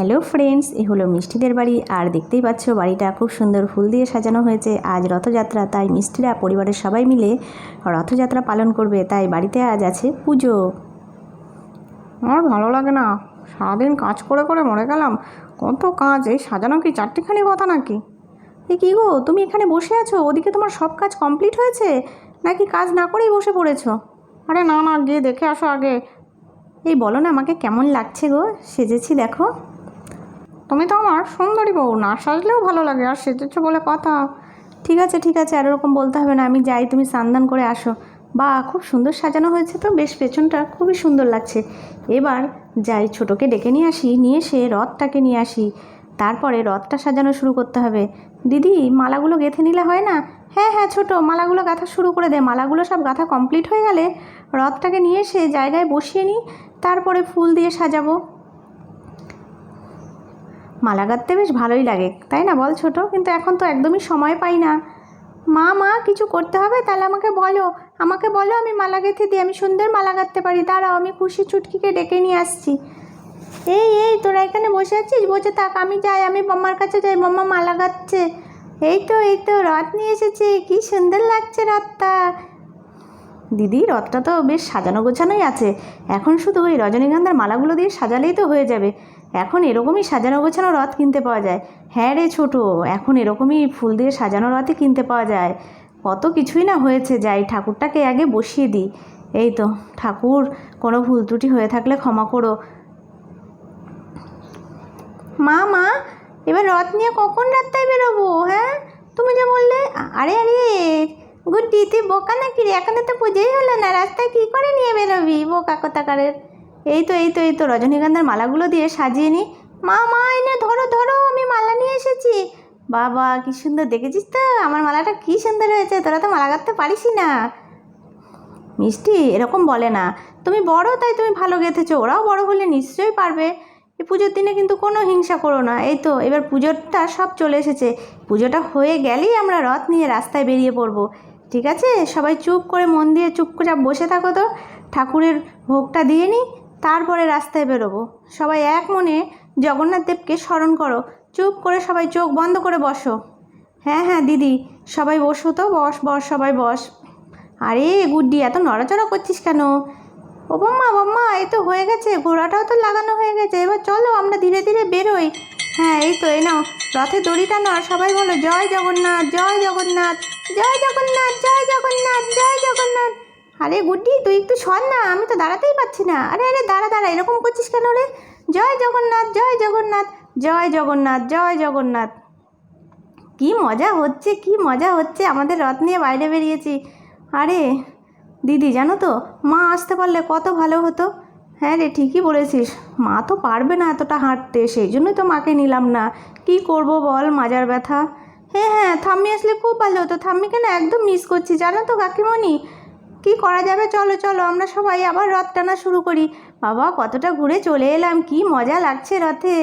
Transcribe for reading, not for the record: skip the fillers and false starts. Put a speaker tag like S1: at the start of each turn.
S1: Hello friends, এ হলো মিষ্টিদের বাড়ি। আর দেখতেই পাচ্ছ বাড়িটা খুব সুন্দর ফুল দিয়ে সাজানো হয়েছে। আজ রথযাত্রা, তাই মিষ্টিরা পরিবারের সবাই মিলে রথযাত্রা পালন করবে, তাই বাড়িতে আজ আছে পুজো।
S2: আমার ভালো লাগে না, সারাদিন কাজ করে করে মরে গেলাম। কত কাজ, এই সাজানো কি চারটিখানি কথা নাকি?
S1: এ কী গো, তুমি এখানে বসে আছো? ওদিকে তোমার সব কাজ কমপ্লিট হয়েছে নাকি কাজ না করেই বসে পড়েছো?
S2: আরে না না, গিয়ে দেখে আসো আগে।
S1: এই বলো না, আমাকে কেমন লাগছে গো সেজেছি দেখো।
S2: তুমি তো আমার সুন্দরী বউ, না সাজলেও ভালো লাগে, আর সেজেছো বলে কথা।
S1: ঠিক আছে, আর ওরকম বলতে হবে না। আমি যাই, তুমি স্নান করে আসো। বা খুব সুন্দর সাজানো হয়েছে তো, বেশ পেছনটা খুবই সুন্দর লাগছে। এবার যাই, ছোটোকে ডেকে নিয়ে আসি, নিয়ে এসে রথটাকে নিয়ে আসি। তারপরে রথটা সাজানো শুরু করতে হবে। দিদি, মালাগুলো গেঁথে নিলে হয় না? হ্যাঁ ছোটো, মালাগুলো গাঁথা শুরু করে দে। মালাগুলো সব গাঁথা কমপ্লিট হয়ে গেলে রথটাকে নিয়ে এসে জায়গায় বসিয়ে নিই, তারপরে ফুল দিয়ে সাজাবো। মালা গাঁথতে বেশ ভালোই লাগে, তাই না বল ছোটো? কিন্তু এখন তো একদমই সময় পাই না। মা কিছু করতে হবে? তাহলে আমাকে বলো, আমি মালা গেঁথে দিই। আমি সুন্দর মালা গাঁথতে পারি। দাঁড়াও, আমি খুশি চুটকিকে ডেকে নিয়ে আসছি। এই তোরা এখানে বসে আছিস? বসে থাক, আমি যাই, আমি মাম্মার কাছে যাই। মাম্মা মালা গাঁথছে। এই তো রথ নিয়ে এসেছে, কি সুন্দর লাগছে রথটা। দিদি, রথটা তো বেশ সাজানো গোছানোই আছে। এখন শুধু ওই রজনীগন্ধার মালাগুলো দিয়ে সাজালেই তো হয়ে যাবে। এখন এরকমই সাজানো গোছানো রথ কিনতে পাওয়া যায়। হ্যাঁ রে ছোটো, এখন এরকমই ফুল দিয়ে সাজানো রথই কিনতে পাওয়া যায়। কত কিছুই না হয়েছে। যাই, ঠাকুরটাকে আগে বসিয়ে দিই। এই তো ঠাকুর, কোনো ভুল ত্রুটি হয়ে থাকলে ক্ষমা করো। মা এবার রথ নিয়ে কখন রাস্তায় বেরোবো? হ্যাঁ, তুমি যে বললে। আরে গুড্ডি, তুই বোকা নাকি রে? এখানে তো পুজোই হলো না, রাস্তায় কী করে নিয়ে বেরোবি? বোকা কোথাকারের। এই তো রজনীগন্ধার মালাগুলো দিয়ে সাজিয়ে নিই। মা এনে ধরো, আমি মালা নিয়ে এসেছি। বাবা, কি সুন্দর, দেখেছিস তো আমার মালাটা কি সুন্দর হয়েছে? তোরা তো মালা গাঁথতে পারিসই না। মিষ্টি এরকম বলে না। তুমি বড়, তাই তুমি ভালো গেঁথেছো, ওরাও বড় হলে নিশ্চয়ই পারবে। এই পুজোর দিনে কিন্তু কোনো হিংসা করো না। এই তো এবার পুজোটা সব চলে এসেছে। পুজোটা হয়ে গেলেই আমরা রথ নিয়ে রাস্তায় বেরিয়ে পড়বো। ঠিক আছে, সবাই চুপ করে মন দিয়ে চুপ করে বসে থাকো তো। ঠাকুরের ভোগটা দিয়ে নিই, তারপরে রাস্তায় বেরোবো। সবাই এক মনে জগন্নাথ দেবকে স্মরণ করো। চুপ করে সবাই চোখ বন্ধ করে বসো। হ্যাঁ দিদি, সবাই বসো তো, বস সবাই বস। আরে গুড্ডি, এত নড়াচড়া করছিস কেন? ও বাম্মা, এই তো হয়ে গেছে, ঘোড়াটাও তো লাগানো হয়ে গেছে। এবার চলো আমরা ধীরে ধীরে বেরোই। হ্যাঁ, এই তো এই নাও রথে দড়িটা নাও, আর সবাই বলো জয় জগন্নাথ, জয় জগন্নাথ, জয় জগন্নাথ, জয় জগন্নাথ, জয় জগন্নাথ। আরে গুড্ডি, তুই একটু সর না, আমি তো দাঁড়াতেই পারছি না। আরে দাঁড়া, এরকম করছিস কেন রে? জয় জগন্নাথ, জয় জগন্নাথ, জয় জগন্নাথ, জয় জগন্নাথ। কি মজা হচ্ছে, আমাদের রথ নিয়ে বাইরে বেরিয়েছি। আরে দিদি, জানো তো, মা আসতে পারলে কত ভালো হতো। হ্যাঁ রে, ঠিকই বলেছিস। মা তো পারবে না এতটা হাঁটতে, সেই জন্যই তো মাকে নিলাম না। কি করব বল, মাজার ব্যথা। হ্যাঁ, ঠাম্মি আসলে খুব ভালো হতো। ঠাম্মিকে না একদম মিস করছি, জানো তো কাকিমণি। কি করা যাবে, চলো আমরা সবাই আবার রথ টানা শুরু করি। বাবা, কতটা ঘুরে চলে এলাম, কি মজা লাগছে রথে।